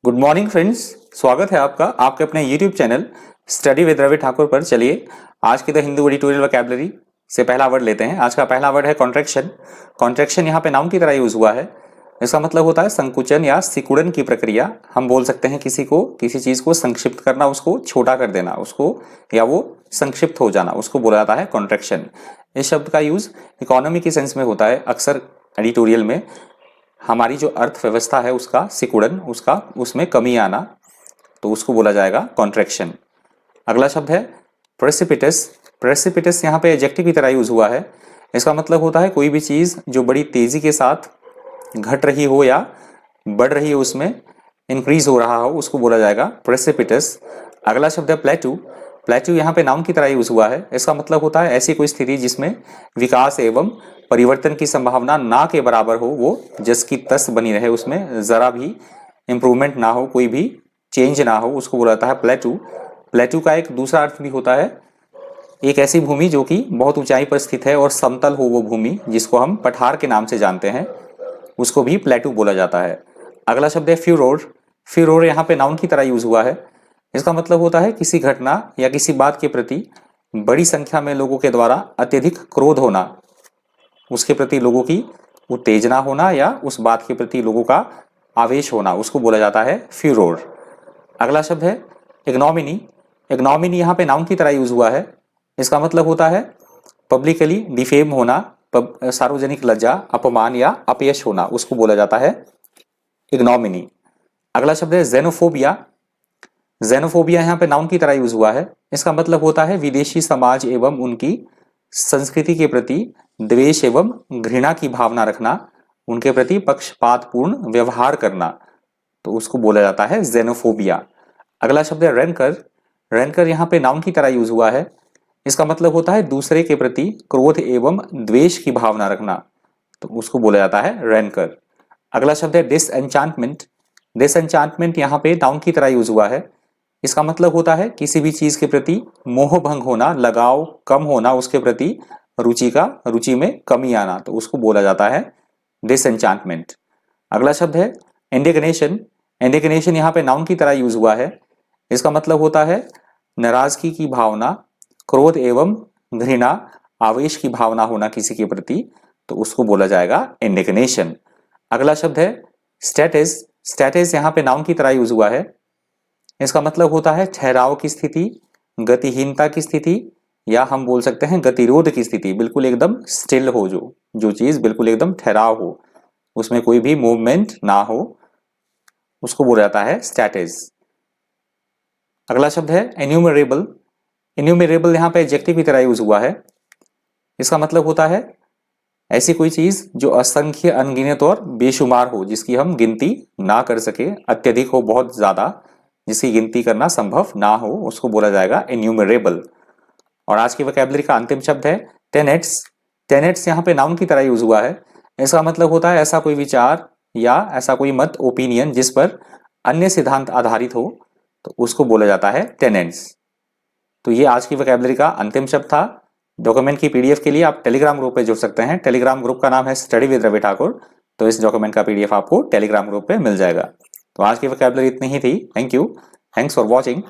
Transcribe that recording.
Good morning friends, स्वागत है आपका आपके अपने YouTube channel study with Ravi Thakur पर। चलिए आज की द हिंदू एडिटोरियल वोकैबुलरी से पहला वर्ड लेते हैं। आज का पहला वर्ड है कॉन्ट्रैक्शन। कॉन्ट्रैक्शन यहाँ पे नाउन की तरह यूज हुआ है। इसका मतलब होता है संकुचन या सिकुड़न की प्रक्रिया। हम बोल सकते हैं किसी चीज को संक्षिप्त करना, उसको छोटा कर देना, उसको या वो संक्षिप्त हो जाना, उसको बोला जाता है कॉन्ट्रैक्शन। इस शब्द का यूज इकोनॉमी की सेंस में होता है। अक्सर एडिटोरियल में हमारी जो अर्थव्यवस्था है उसका सिकुड़न, उसमें कमी आना, तो उसको बोला जाएगा कॉन्ट्रैक्शन। अगला शब्द है प्रेसिपिटस। प्रेसिपिटस यहाँ पे एडजेक्टिव की तरह यूज हुआ है। इसका मतलब होता है कोई भी चीज जो बड़ी तेजी के साथ घट रही हो या बढ़ रही हो, उसमें इंक्रीज हो रहा हो, उसको बोला जाएगा प्रेसिपिटस। अगला शब्द है प्लेटू। प्लेटू यहाँ पे नाउन की तरह यूज हुआ है। इसका मतलब होता है ऐसी कोई स्थिति जिसमें विकास एवं परिवर्तन की संभावना ना के बराबर हो, वो जस की तस बनी रहे, उसमें जरा भी इंप्रूवमेंट ना हो, कोई भी चेंज ना हो, उसको बोला जाता है प्लेटू। प्लेटू का एक दूसरा अर्थ भी होता है एक ऐसी भूमि जो कि बहुत ऊंचाई पर स्थित है और समतल हो वो भूमि, जिसको हम पठार के नाम से जानते हैं, उसको भी प्लेटू बोला जाता है। अगला शब्द है फ्यूरोर। फ्यूरोर यहाँ पे नाउन की तरह यूज हुआ है। इसका मतलब होता है किसी घटना या किसी बात के प्रति बड़ी संख्या में लोगों के द्वारा अत्यधिक क्रोध होना, उसके प्रति लोगों की उत्तेजना होना या उस बात के प्रति लोगों का आवेश होना, उसको बोला जाता है फ्यूरोर। अगला शब्द है इग्नोमिनी। इग्नोमिनी यहाँ पे नाउन की तरह यूज हुआ है। इसका मतलब होता है पब्लिकली डिफेम होना, सार्वजनिक लज्जा, अपमान या अपयश होना, उसको बोला जाता है इग्नोमिनी। अगला शब्द है जेनोफोबिया। जेनोफोबिया यहाँ पे नाउन की तरह यूज हुआ है। इसका मतलब होता है विदेशी समाज एवं उनकी संस्कृति के प्रति द्वेष एवं घृणा की भावना रखना, उनके प्रति पक्षपातपूर्ण व्यवहार करना, तो उसको बोला जाता है जेनोफोबिया। अगला शब्द है रैंकर। रैंकर यहाँ पे नाउन की तरह यूज हुआ है। इसका मतलब होता है दूसरे के प्रति क्रोध एवं द्वेष की भावना रखना, तो उसको बोला जाता है रैंकर। अगला शब्द है डिसएन्चांटमेंट। डिसएन्चांटमेंट यहाँ पे नाउन की तरह यूज हुआ है। इसका मतलब होता है किसी भी चीज के प्रति मोह भंग होना, लगाव कम होना, उसके प्रति रुचि में कमी आना, तो उसको बोला जाता है डिसएन्चांटमेंट। अगला शब्द है इंडिग्नेशन। इंडिग्नेशन यहाँ पे नाउन की तरह यूज हुआ है। इसका मतलब होता है नाराजगी की भावना, क्रोध एवं घृणा, आवेश की भावना होना किसी के प्रति, तो उसको बोला जाएगा इंडिग्नेशन। अगला शब्द है स्टेटस। स्टेटस यहाँ पे नाउन की तरह यूज हुआ है। इसका मतलब होता है ठहराव की स्थिति, गतिहीनता की स्थिति, या हम बोल सकते हैं गतिरोध की स्थिति, बिल्कुल एकदम स्टिल हो, जो चीज बिल्कुल एकदम ठहराव हो, उसमें कोई भी मूवमेंट ना हो, उसको बोला जाता है स्टेटस। अगला शब्द है एन्यूमरेबल। एन्यूमरेबल यहाँ पे एडजेक्टिव की तरह यूज हुआ है। इसका मतलब होता है ऐसी कोई चीज जो असंख्य, अनगिनत और बेशुमार हो, जिसकी हम गिनती ना कर सके, अत्यधिक हो, बहुत ज्यादा, जिसकी गिनती करना संभव ना हो, उसको बोला जाएगा एन्यूमरेबल। और आज की वोकैबुलरी का अंतिम शब्द है टेनेट्स। टेनेट्स यहाँ पे नाउन की तरह यूज हुआ है। इसका मतलब होता है ऐसा कोई विचार या ऐसा कोई मत, ओपिनियन, जिस पर अन्य सिद्धांत आधारित हो, तो उसको बोला जाता है टेनेट्स। तो ये आज की वोकैबुलरी का अंतिम शब्द था। डॉक्यूमेंट की पीडीएफ के लिए आप टेलीग्राम ग्रुप पे जुड़ सकते हैं। टेलीग्राम ग्रुप का नाम है स्टडी विद रवि ठाकुर। तो इस डॉक्यूमेंट का पीडीएफ आपको टेलीग्राम ग्रुप पे मिल जाएगा। तो आज की वोकैबुलरी इतनी ही थी। Thank you, thanks for watching.